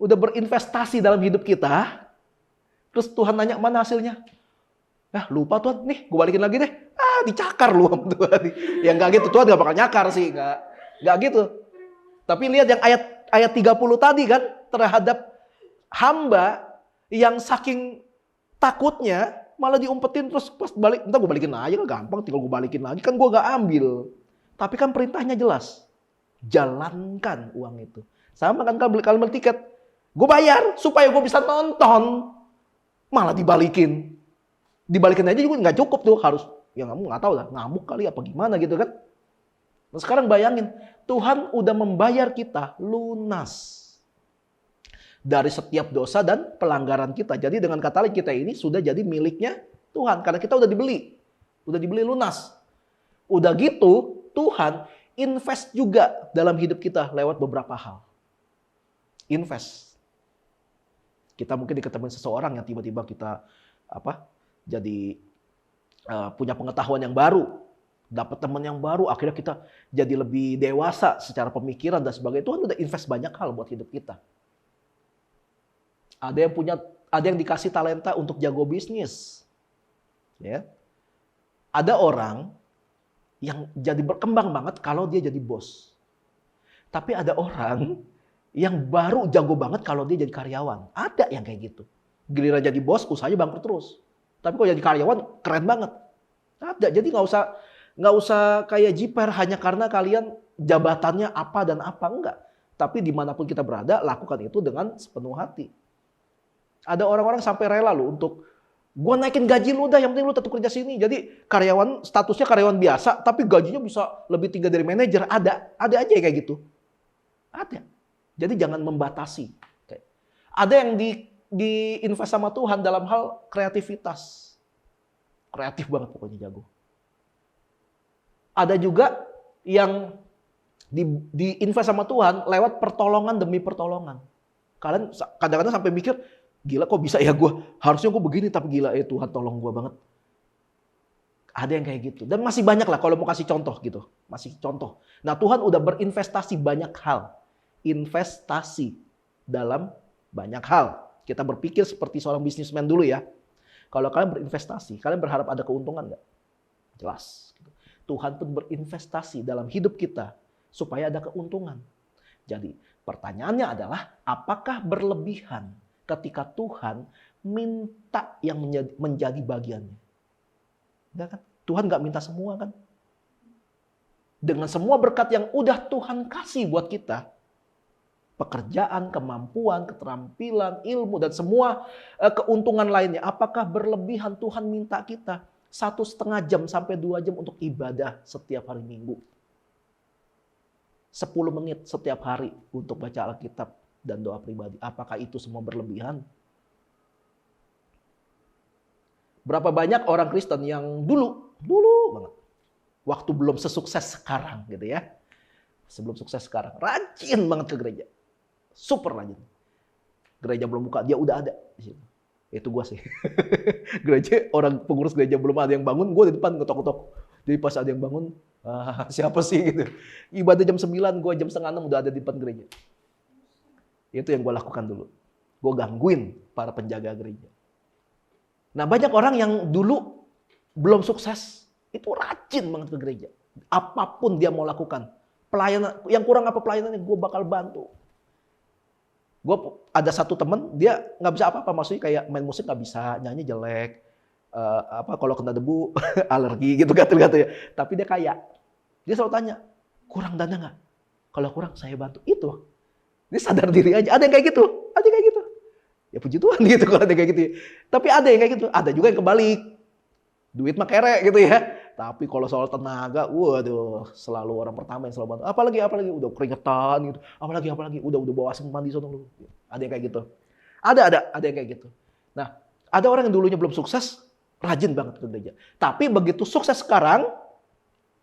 udah berinvestasi dalam hidup kita. Terus Tuhan nanya, mana hasilnya? Lupa Tuhan, nih gue balikin lagi deh. Dicakar lu sama Tuhan. Ya enggak gitu, Tuhan gak bakal nyakar sih. Enggak gitu. Tapi lihat yang ayat 30 tadi kan, terhadap hamba yang saking takutnya malah diumpetin terus pas balik, entar gue balikin aja, gampang tinggal gue balikin lagi, kan gue gak ambil. Tapi kan perintahnya jelas. Jalankan uang itu. Sama kan kalau beli tiket. Gue bayar supaya gue bisa nonton. Malah dibalikin. Dibalikin aja juga nggak cukup tuh, harus ya nggak tahu lah, ngamuk kali apa gimana gitu kan. Nah, sekarang bayangin, Tuhan udah membayar kita lunas dari setiap dosa dan pelanggaran kita. Jadi dengan kata lain kita ini sudah jadi miliknya Tuhan karena kita udah dibeli lunas. Udah gitu Tuhan invest juga dalam hidup kita lewat beberapa hal. Invest. Kita mungkin diketemuin seseorang yang tiba-tiba kita jadi punya pengetahuan yang baru, dapat teman yang baru, akhirnya kita jadi lebih dewasa secara pemikiran dan sebagainya. Tuhan udah invest banyak hal buat hidup kita. Ada yang dikasih talenta untuk jago bisnis. Ya. Ada orang yang jadi berkembang banget kalau dia jadi bos. Tapi ada orang yang baru jago banget kalau dia jadi karyawan. Ada yang kayak gitu. Giliran jadi bos, usahanya bangkrut terus. Tapi kalau jadi karyawan, keren banget. Ada. Jadi nggak usah kayak jiper hanya karena kalian jabatannya apa dan apa. Enggak. Tapi dimanapun kita berada, lakukan itu dengan sepenuh hati. Ada orang-orang sampai rela loh untuk gua naikin gaji lu dah, yang penting lu tetap kerja sini. Jadi karyawan, statusnya karyawan biasa, tapi gajinya bisa lebih tinggi dari manajer. Ada aja kayak gitu. Ada. Jadi jangan membatasi. Ada yang diinvest sama Tuhan dalam hal kreativitas. Kreatif banget pokoknya, jago. Ada juga yang diinvest sama Tuhan lewat pertolongan demi pertolongan. Kalian kadang-kadang sampai mikir, gila kok bisa ya gue? Harusnya gue begini, tapi gila ya Tuhan tolong gue banget. Ada yang kayak gitu. Dan masih banyak lah kalau mau kasih contoh gitu. Masih contoh. Nah Tuhan udah berinvestasi banyak hal. Investasi dalam banyak hal. Kita berpikir seperti seorang bisnismen dulu ya. Kalau kalian berinvestasi, kalian berharap ada keuntungan nggak? Jelas. Tuhan pun berinvestasi dalam hidup kita supaya ada keuntungan. Jadi pertanyaannya adalah apakah berlebihan ketika Tuhan minta yang menjadi bagiannya? Enggak kan? Tuhan nggak minta semua kan? Dengan semua berkat yang udah Tuhan kasih buat kita, pekerjaan, kemampuan, keterampilan, ilmu, dan semua keuntungan lainnya. Apakah berlebihan Tuhan minta kita 1,5 jam sampai 2 jam untuk ibadah setiap hari Minggu? 10 menit setiap hari untuk baca Alkitab dan doa pribadi. Apakah itu semua berlebihan? Berapa banyak orang Kristen yang dulu banget, waktu belum sesukses sekarang gitu ya. Sebelum sukses sekarang, rajin banget ke gereja. Super rajin. Gereja belum buka, dia udah ada di situ. Itu gue sih. Gereja, orang pengurus gereja belum ada yang bangun, gue di depan ketok-ketok. Jadi pas ada yang bangun, siapa sih gitu. Ibadah jam 9, gue jam 5:30 udah ada di depan gereja. Itu yang gue lakukan dulu. Gue gangguin para penjaga gereja. Nah banyak orang yang dulu belum sukses, itu rajin banget ke gereja. Apapun dia mau lakukan. Pelayanan, yang kurang apa pelayanannya, gue bakal bantu. Gue ada satu temen, dia nggak bisa apa-apa, maksudnya kayak main musik nggak bisa, nyanyi jelek, kalau kena debu alergi gitu gatel-gatel ya. Tapi dia kaya, dia selalu tanya, kurang dana nggak? Kalau kurang saya bantu. Itu, dia sadar diri aja. Ada yang kayak gitu, Ya puji Tuhan gitu kalau ada kayak gitu. Tapi ada yang kayak gitu, ada juga yang kebalik, duit mah kere gitu ya. Tapi kalau soal tenaga, waduh, selalu orang pertama yang selalu bantu. Apalagi udah keringetan gitu. Apalagi udah bawa asam mandi sono lu. Ada yang kayak gitu. Ada yang kayak gitu. Nah, ada orang yang dulunya belum sukses, rajin banget ke gereja. Tapi begitu sukses sekarang,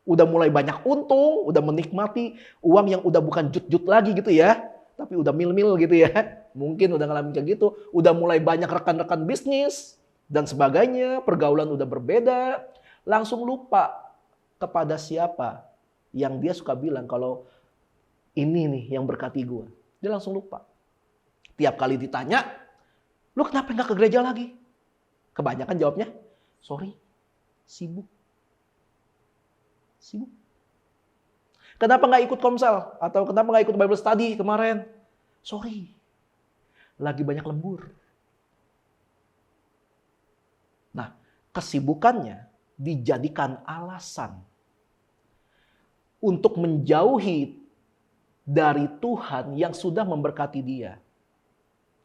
udah mulai banyak untung, udah menikmati uang yang udah bukan jut-jut lagi gitu ya. Tapi udah mil-mil gitu ya. Mungkin udah ngalamin kayak gitu, udah mulai banyak rekan-rekan bisnis dan sebagainya, pergaulan udah berbeda. Langsung lupa kepada siapa yang dia suka bilang kalau ini nih yang berkati gue. Dia langsung lupa. Tiap kali ditanya, lu kenapa nggak ke gereja lagi? Kebanyakan jawabnya, sorry, sibuk. Kenapa nggak ikut komsel? Atau kenapa nggak ikut Bible study kemarin? Sorry, lagi banyak lembur. Nah, kesibukannya dijadikan alasan untuk menjauhi dari Tuhan yang sudah memberkati dia.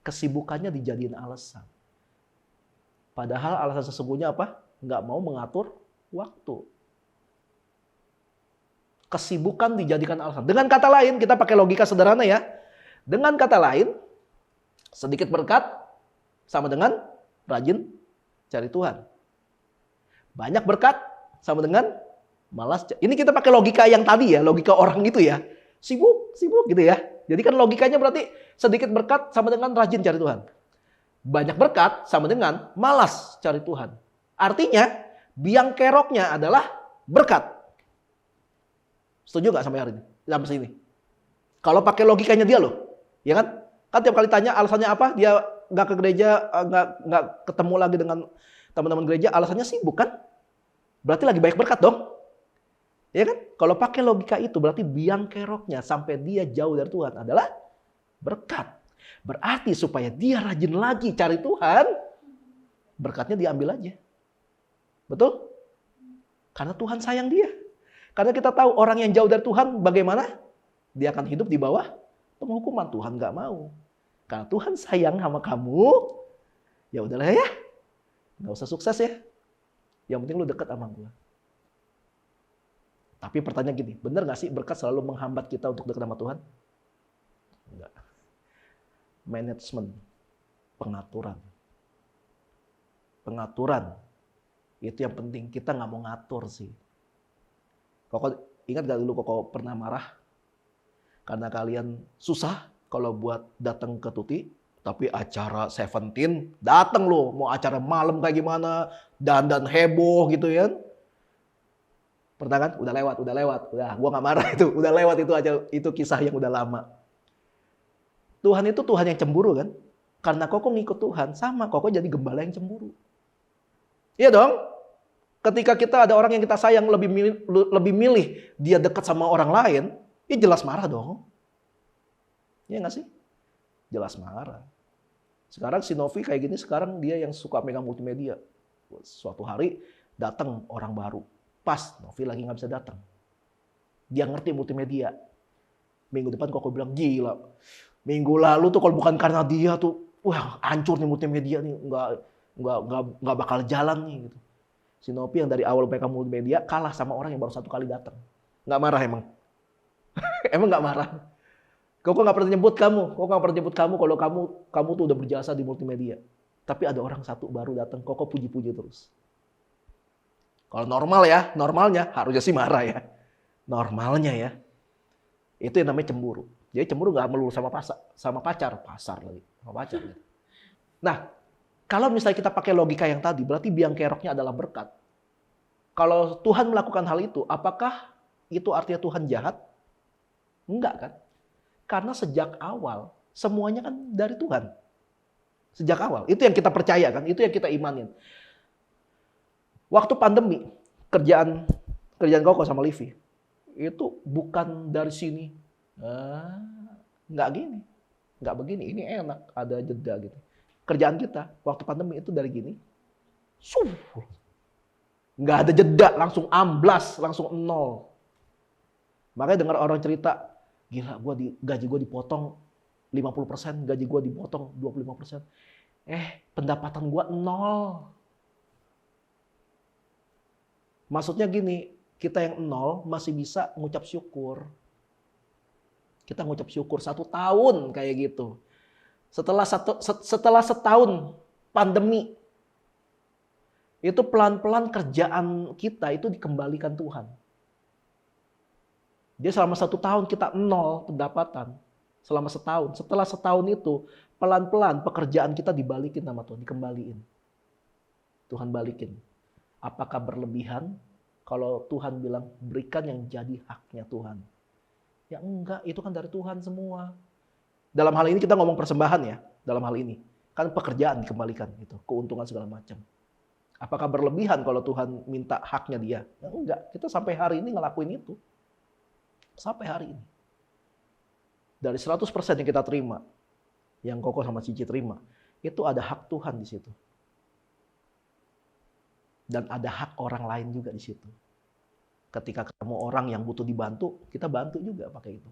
Kesibukannya dijadikan alasan. Padahal alasan sesungguhnya apa? Nggak mau mengatur waktu. Kesibukan dijadikan alasan. Dengan kata lain, kita pakai logika sederhana ya. Dengan kata lain, sedikit berkat sama dengan rajin cari Tuhan. Banyak berkat sama dengan malas. Ini kita pakai logika yang tadi ya, logika orang itu ya. Sibuk gitu ya. Jadi kan logikanya berarti sedikit berkat sama dengan rajin cari Tuhan. Banyak berkat sama dengan malas cari Tuhan. Artinya, biang keroknya adalah berkat. Setuju gak sampai hari ini? Sampai sini. Kalau pakai logikanya dia loh. Ya kan? Kan tiap kali tanya alasannya apa, dia gak ke gereja, gak ketemu lagi dengan teman-teman gereja, alasannya sibuk kan? Berarti lagi banyak berkat dong. Ya kan? Kalau pakai logika itu berarti biang keroknya sampai dia jauh dari Tuhan adalah berkat. Berarti supaya dia rajin lagi cari Tuhan, berkatnya diambil aja. Betul? Karena Tuhan sayang dia. Karena kita tahu orang yang jauh dari Tuhan bagaimana? Dia akan hidup di bawah penghukuman. Tuhan gak mau. Karena Tuhan sayang sama kamu, ya udahlah ya. Gak usah sukses ya. Yang penting lu dekat sama gue. Tapi pertanyaan gini, benar gak sih berkat selalu menghambat kita untuk dekat sama Tuhan? Enggak. Manajemen, pengaturan. Pengaturan, itu yang penting. Kita nggak mau ngatur sih. Koko ingat gak dulu Koko pernah marah? Karena kalian susah kalau buat datang ke Tuti. Tapi acara 17, datang loh. Mau acara malam kayak gimana, dandan heboh gitu ya. Pernah kan? Udah lewat. Udah, gua nggak marah itu. Udah lewat itu aja, itu kisah yang udah lama. Tuhan itu Tuhan yang cemburu kan? Karena Koko ngikut Tuhan, sama Koko jadi gembala yang cemburu. Iya dong? Ketika kita ada orang yang kita sayang lebih milih dia dekat sama orang lain, ya jelas marah dong. Iya nggak sih? Jelas marah. Sekarang si Novi kayak gini, sekarang dia yang suka megang multimedia. Suatu hari datang orang baru. Pas Novi lagi nggak bisa datang. Dia ngerti multimedia. Minggu depan Koko bilang, gila. Minggu lalu tuh kalau bukan karena dia tuh, wah hancur nih multimedia nih, nggak bakal jalan nih gitu. Si Novi yang dari awal pegang multimedia kalah sama orang yang baru 1 kali datang. Nggak marah emang? Emang nggak marah? Koko nggak pernah nyebut kamu kalau kamu tuh udah berjasa di multimedia. Tapi ada orang satu baru datang, Koko puji-puji terus. Kalau normalnya harusnya sih marah ya. Normalnya ya. Itu yang namanya cemburu. Jadi cemburu nggak melulu sama pacar. Gitu. Nah, kalau misalnya kita pakai logika yang tadi, berarti biang keroknya adalah berkat. Kalau Tuhan melakukan hal itu, apakah itu artinya Tuhan jahat? Enggak kan? Karena sejak awal, semuanya kan dari Tuhan. Sejak awal. Itu yang kita percaya kan, itu yang kita imanin. Waktu pandemi, kerjaan Koko sama Livi, itu bukan dari sini. Nggak gini. Nggak begini, ini enak, ada jeda gitu. Kerjaan kita, waktu pandemi itu dari gini. Nggak ada jeda, langsung amblas, langsung 0. Makanya dengar orang cerita, gila gaji gue dipotong 50%, gaji gue dipotong 25%. Pendapatan gue 0. Maksudnya gini, kita yang 0 masih bisa ngucap syukur. Kita ngucap syukur 1 tahun kayak gitu. Setelah setahun pandemi, itu pelan-pelan kerjaan kita itu dikembalikan Tuhan. Dia selama 1 tahun kita 0 pendapatan. Selama setahun. Setelah setahun itu, pelan-pelan pekerjaan kita dibalikin sama Tuhan, dikembaliin. Tuhan balikin. Apakah berlebihan? Kalau Tuhan bilang berikan yang jadi haknya Tuhan. Ya enggak, itu kan dari Tuhan semua. Dalam hal ini kita ngomong persembahan ya, dalam hal ini. Kan pekerjaan dikembalikan, gitu, keuntungan segala macam. Apakah berlebihan kalau Tuhan minta haknya dia? Ya enggak, kita sampai hari ini ngelakuin itu. Sampai hari ini. Dari 100% yang kita terima, yang Koko sama Cici terima, itu ada hak Tuhan di situ. Dan ada hak orang lain juga di situ. Ketika ketemu orang yang butuh dibantu, kita bantu juga pakai itu.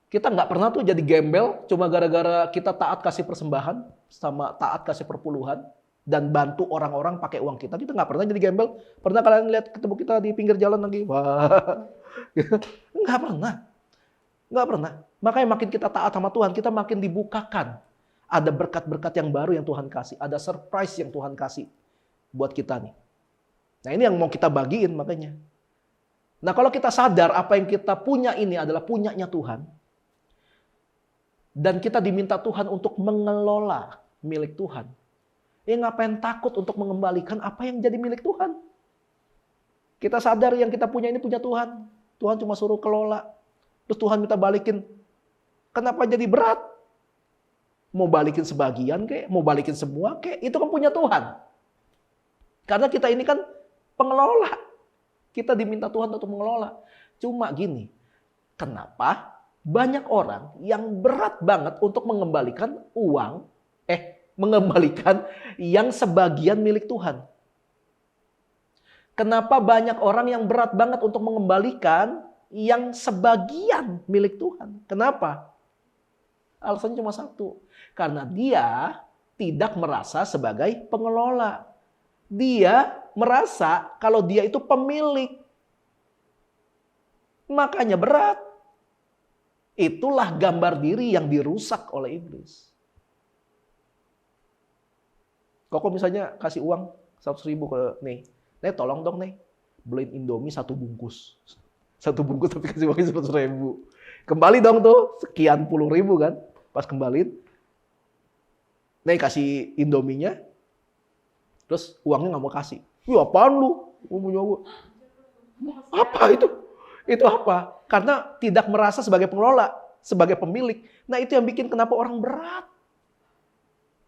Kita nggak pernah tuh jadi gembel cuma gara-gara kita taat kasih persembahan sama taat kasih perpuluhan dan bantu orang-orang pakai uang kita. Kita nggak pernah jadi gembel. Pernah kalian lihat ketemu kita di pinggir jalan lagi? Wah, nggak pernah. Nggak pernah. Makanya makin kita taat sama Tuhan, kita makin dibukakan. Ada berkat-berkat yang baru yang Tuhan kasih. Ada surprise yang Tuhan kasih buat kita nih. Nah ini yang mau kita bagiin makanya. Nah kalau kita sadar apa yang kita punya ini adalah punyanya Tuhan. Dan kita diminta Tuhan untuk mengelola milik Tuhan. Ya ngapain takut untuk mengembalikan apa yang jadi milik Tuhan? Kita sadar yang kita punya ini punya Tuhan. Tuhan cuma suruh kelola. Terus Tuhan minta balikin. Kenapa jadi berat? Mau balikin sebagian kek, mau balikin semua kek, itu kan punya Tuhan. Karena kita ini kan pengelola. Kita diminta Tuhan untuk mengelola. Cuma gini, kenapa banyak orang yang berat banget untuk mengembalikan uang, mengembalikan yang sebagian milik Tuhan? Kenapa banyak orang yang berat banget untuk mengembalikan yang sebagian milik Tuhan? Kenapa? Alasannya cuma satu. Karena dia tidak merasa sebagai pengelola. Dia merasa kalau dia itu pemilik. Makanya berat. Itulah gambar diri yang dirusak oleh iblis. Kok misalnya kasih uang 100.000 ke nih. Nih tolong dong nih. Beliin Indomie 1 bungkus. 1 bungkus tapi kasih uangnya 100.000. Kembali dong tuh. Sekian puluh ribu kan. Pas kembaliin. Nih kasih Indominya. Terus uangnya nggak mau kasih. Wih apaan lu? Apa itu? Itu apa? Karena tidak merasa sebagai pengelola, sebagai pemilik. Nah itu yang bikin kenapa orang berat.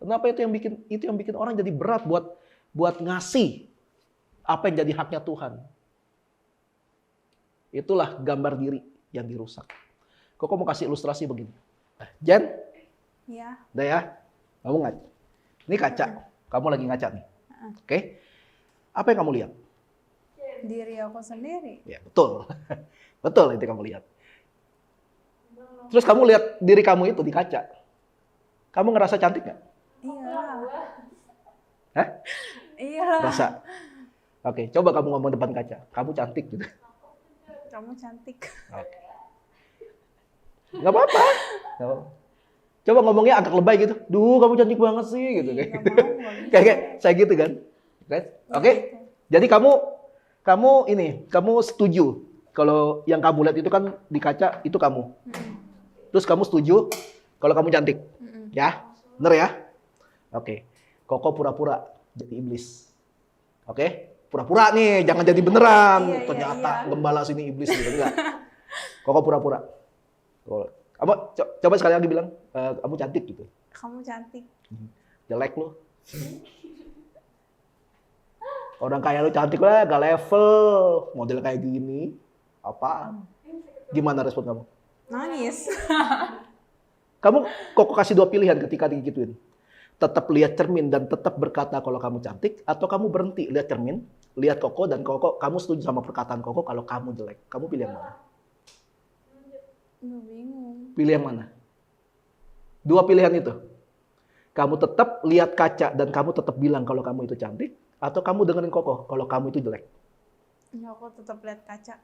Kenapa itu yang bikin orang jadi berat buat ngasih apa yang jadi haknya Tuhan. Itulah gambar diri yang dirusak. Kok mau kasih ilustrasi begini. Jen? Iya. Udah ya? Kamu ngaca. Ini kaca. Kamu lagi ngaca nih. Oke. Apa yang kamu lihat? Diri aku sendiri. Ya, betul. Betul itu kamu lihat. Terus kamu lihat diri kamu itu di kaca. Kamu ngerasa cantik nggak? Iyalah. Hah? Iyalah. Rasa. Oke, coba kamu ngomong depan kaca. Kamu cantik gitu. Kamu cantik. Oke. Nggak apa-apa. Nggak apa-apa. Coba ngomongnya agak lebay gitu. Duh, kamu cantik banget sih gitu. Nggak mau, nggak bisa. Kayak saya gitu kan. Right? Oke. Jadi kamu setuju kalau yang kamu lihat itu kan di kaca itu kamu. Terus kamu setuju kalau kamu cantik. Ya? Bener ya? Oke. Koko pura-pura jadi iblis. Oke? Pura-pura nih, jangan jadi beneran. Iya, Ternyata iya. gembala sini iblis gitu enggak. Koko pura-pura. Apa coba sekali lagi bilang kamu cantik gitu. Kamu cantik. Jelek lu. Orang kayak lu cantik lah, gak level. Model kayak gini. Apaan? Gimana respon kamu? Nangis. Koko kasih 2 pilihan ketika digituin. Tetap lihat cermin dan tetap berkata kalau kamu cantik, atau kamu berhenti lihat cermin, lihat Koko dan Koko kamu setuju sama perkataan Koko kalau kamu jelek. Kamu pilih yang mana? Bingung. Pilih yang mana? 2 pilihan itu. Kamu tetap lihat kaca dan kamu tetap bilang kalau kamu itu cantik, atau kamu dengerin Koko kalau kamu itu jelek. Ya aku tetap lihat kaca.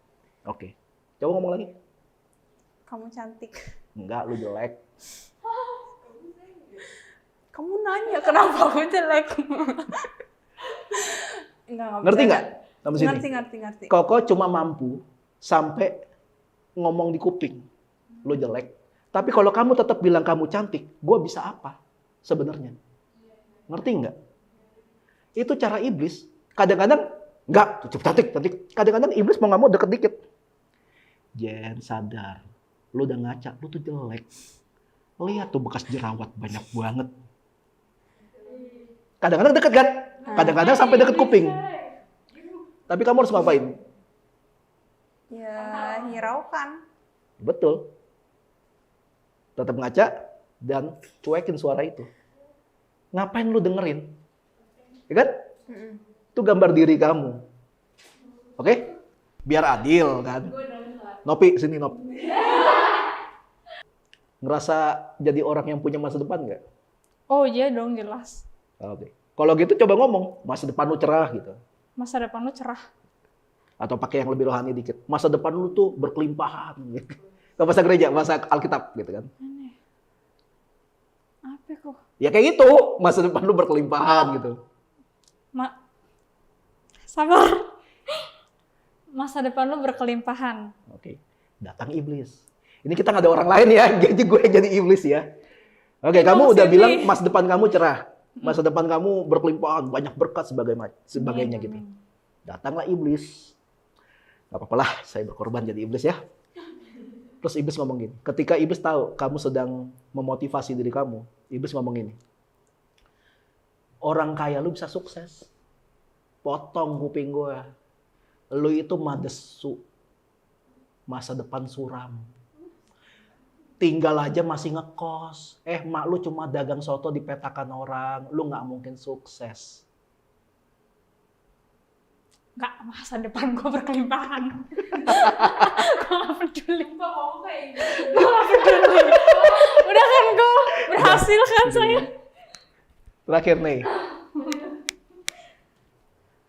Oke. Coba ngomong lagi. Kamu cantik. Enggak, lu jelek. Kamu nanya kenapa aku jelek? Ngerti nggak? Sampai sini. Ngerti. Koko cuma mampu sampai ngomong di kuping. Lu jelek. Tapi kalau kamu tetap bilang kamu cantik, gue bisa apa sebenarnya? Ngerti nggak? Itu cara iblis. Kadang-kadang, enggak, cantik. Kadang-kadang iblis mau nggak mau deket dikit. Jen, sadar. Lu udah ngaca, lu tuh jelek. Lihat tuh bekas jerawat banyak banget. Kadang-kadang deket kan? Kadang-kadang sampai deket kuping. Tapi kamu harus ngapain? Ya, hiraukan. Betul. Tetap ngaca dan cuekin suara itu. Ngapain lu dengerin? Ya kan? Itu gambar diri kamu. Oke? Biar adil kan? Nopi, sini Nop. Ngerasa jadi orang yang punya masa depan nggak? Oh iya dong, jelas. Oke. Kalau gitu coba ngomong, masa depan lu cerah gitu. Masa depan lu cerah. Atau pakai yang lebih rohani dikit. Masa depan lu tuh berkelimpahan gitu. Kalau bahasa gereja, bahasa Alkitab gitu kan. Aneh. Apa kok? Ya kayak gitu, masa depan lu berkelimpahan gitu. Sabar. Masa depan lu berkelimpahan. Oke. Datang iblis. Ini kita nggak ada orang lain ya, jadi gue yang jadi iblis ya. Oke, kamu udah bilang masa depan kamu cerah. Masa depan kamu berkelimpahan, banyak berkat sebagainya gitu. Datanglah iblis. Gak apa-apa lah, saya berkorban jadi iblis ya. Terus iblis ngomong gini, ketika iblis tahu kamu sedang memotivasi diri kamu, iblis ngomong gini, orang kaya lu bisa sukses. Potong kuping gue. Lu itu madesu. Masa depan suram. Tinggal aja masih ngekos. Mak lu cuma dagang soto di petakan orang. Lu gak mungkin sukses. Enggak, masa depan gue berkelimpahan. Gue gak peduli. Gue mau kayak gitu. Gue gak peduli. Udah kan gue berhasil kan saya. Terakhir nih.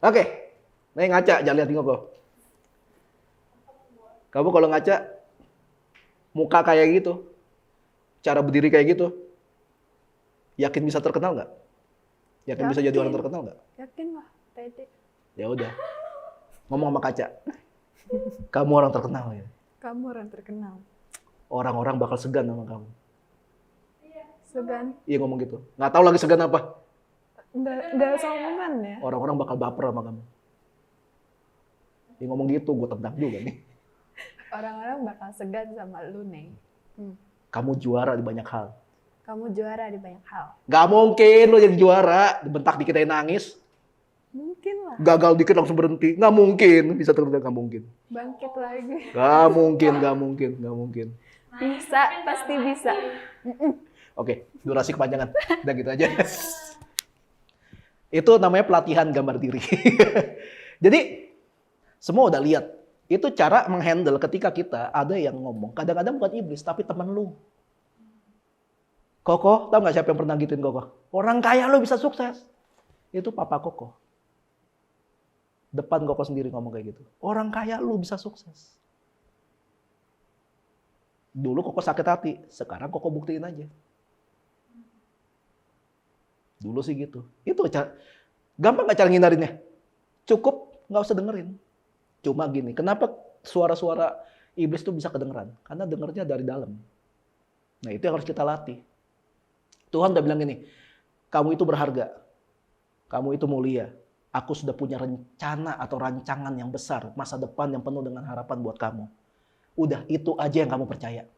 Oke. Nih ngaca, jangan lihat tinggal kok. Kamu kalau ngaca, muka kayak gitu, cara berdiri kayak gitu, yakin bisa terkenal nggak? Yakin bisa jadi orang terkenal nggak? Yakin lah, pede. Ya udah, ngomong sama kaca. Kamu orang terkenal ya. Kamu orang terkenal. Orang-orang bakal segan sama kamu. Segan. Iya ngomong gitu. Nggak tahu lagi segan apa. Nggak sombongan ya. Orang-orang bakal baper sama kamu. Dia ngomong gitu, gue tendang juga nih. Orang-orang bakal segan sama lu nih. Kamu juara di banyak hal. Kamu juara di banyak hal. Gak mungkin lo jadi juara, bentak dikit aja nangis. Mungkin lah. Gagal dikit langsung berhenti. Gak mungkin, bisa terus gak mungkin. Bangkit lagi. Gak mungkin, gak mungkin, gak mungkin. Bisa, pasti bisa. Oke, durasi kepanjangan. Udah gitu aja. Itu namanya pelatihan gambar diri. Jadi, semua udah lihat. Itu cara menghandle ketika kita ada yang ngomong. Kadang-kadang bukan iblis, tapi teman lu. Koko, tau gak siapa yang pernah gituin Koko? Orang kaya lu bisa sukses. Itu papa Koko. Depan Koko sendiri ngomong kayak gitu. Orang kaya lu bisa sukses. Dulu Koko sakit hati, sekarang Koko buktiin aja. Dulu sih gitu. Itu gampang gak cara ngindarinnya? Cukup gak usah dengerin. Cuma gini, kenapa suara-suara iblis itu bisa kedengeran? Karena dengernya dari dalam. Nah itu yang harus kita latih. Tuhan udah bilang gini, kamu itu berharga. Kamu itu mulia. Aku sudah punya rencana atau rancangan yang besar. Masa depan yang penuh dengan harapan buat kamu. Udah itu aja yang kamu percaya.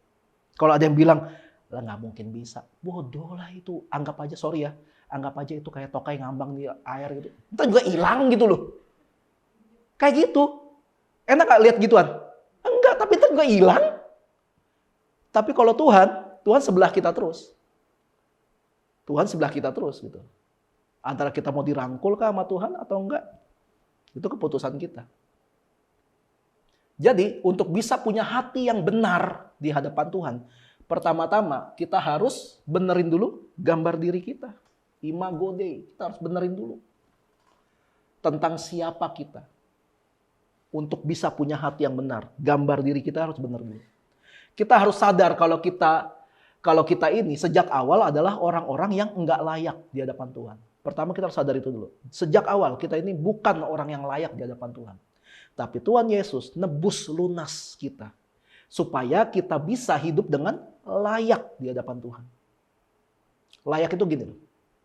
Kalau ada yang bilang, lah nggak mungkin bisa. Bodoh lah itu. Anggap aja, sorry ya. Anggap aja itu kayak tokai ngambang di air gitu. Itu juga hilang gitu loh. Kayak gitu. Enak gak lihat gituan? Enggak, tapi itu juga hilang. Tapi kalau Tuhan sebelah kita terus. Tuhan sebelah kita terus gitu. Antara kita mau dirangkul kah sama Tuhan atau enggak. Itu keputusan kita. Jadi untuk bisa punya hati yang benar di hadapan Tuhan, pertama-tama kita harus benerin dulu gambar diri kita. Imago Dei, kita harus benerin dulu. Tentang siapa kita. Untuk bisa punya hati yang benar, gambar diri kita harus benar dulu. Kita harus sadar kalau kita ini sejak awal adalah orang-orang yang enggak layak di hadapan Tuhan. Pertama kita harus sadar itu dulu. Sejak awal kita ini bukan orang yang layak di hadapan Tuhan. Tapi Tuhan Yesus nebus lunas kita. Supaya kita bisa hidup dengan layak di hadapan Tuhan. Layak itu gini loh.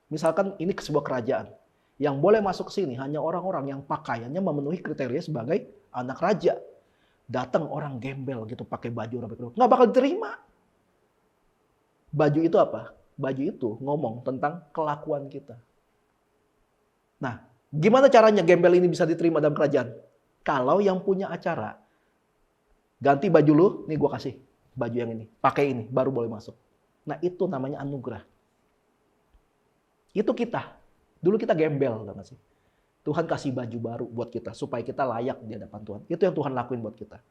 Misalkan ini sebuah kerajaan. Yang boleh masuk ke sini hanya orang-orang yang pakaiannya memenuhi kriteria sebagai anak raja. Datang orang gembel gitu pakai baju robek robek, nggak bakal diterima. Baju itu apa? Baju itu ngomong tentang kelakuan kita. Nah, gimana caranya gembel ini bisa diterima dalam kerajaan? Kalau yang punya acara ganti baju lu, nih gue kasih baju yang ini, pakai ini, baru boleh masuk. Nah itu namanya anugerah. Itu kita. Dulu kita gembel, tau gak sih? Tuhan kasih baju baru buat kita, supaya kita layak di hadapan Tuhan. Itu yang Tuhan lakuin buat kita.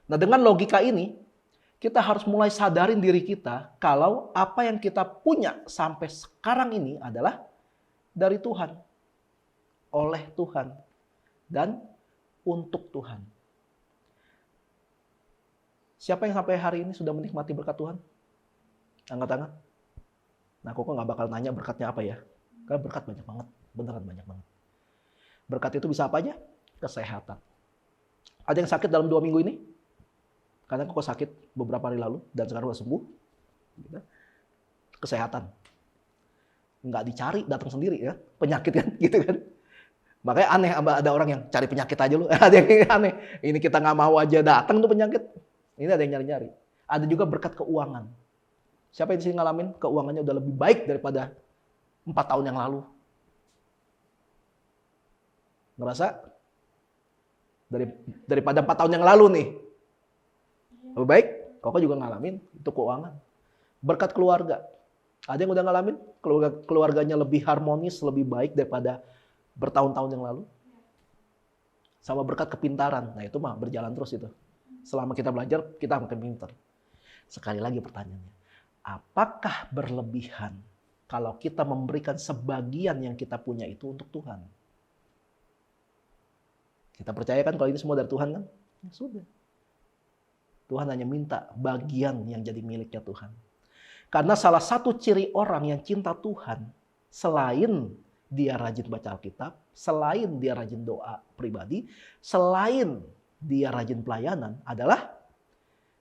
Nah dengan logika ini, kita harus mulai sadarin diri kita, kalau apa yang kita punya sampai sekarang ini adalah dari Tuhan. Oleh Tuhan. Dan untuk Tuhan. Siapa yang sampai hari ini sudah menikmati berkat Tuhan? Angkat tangan. Nah, kok nggak bakal nanya berkatnya apa ya? Karena berkat banyak banget, beneran banyak banget. Berkat itu bisa apa aja? Kesehatan. Ada yang sakit dalam 2 minggu ini? Karena kok sakit beberapa hari lalu dan sekarang udah sembuh. Gitu. Kesehatan. Nggak dicari, datang sendiri ya. Penyakit kan, gitu kan. Makanya aneh ada orang yang cari penyakit aja lu. Ada yang aneh. Ini kita nggak mau aja datang tuh penyakit. Ini ada yang nyari-nyari. Ada juga berkat keuangan. Siapa yang di sini ngalamin keuangannya udah lebih baik daripada 4 tahun yang lalu? Ngerasa? Daripada 4 tahun yang lalu nih. Lebih baik? Koko juga ngalamin itu keuangan. Berkat keluarga. Ada yang udah ngalamin keluarganya lebih harmonis, lebih baik daripada bertahun-tahun yang lalu. Sama berkat kepintaran. Nah itu mah berjalan terus itu. Selama kita belajar, kita makin pintar. Sekali lagi pertanyaannya. Apakah berlebihan kalau kita memberikan sebagian yang kita punya itu untuk Tuhan? Kita percaya kan kalau ini semua dari Tuhan kan? Ya sudah. Tuhan hanya minta bagian yang jadi miliknya Tuhan. Karena salah satu ciri orang yang cinta Tuhan, selain dia rajin baca Alkitab, selain dia rajin doa pribadi, selain dia rajin pelayanan, adalah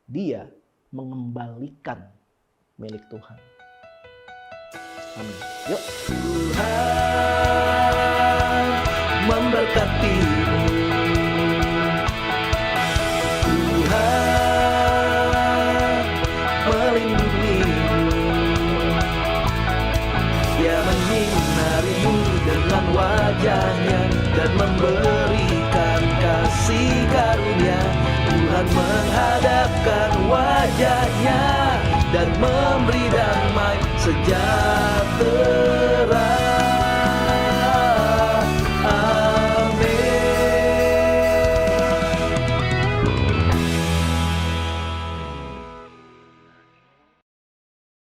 dia mengembalikan milik Tuhan. Amin. Yuk. Tuhan memberkatimu. Tuhan melindungimu. Dia menyinarimu dengan wajahnya dan memberikan kasih karunia. Tuhan menghadapkan wajahnya dan memberi damai sejahtera.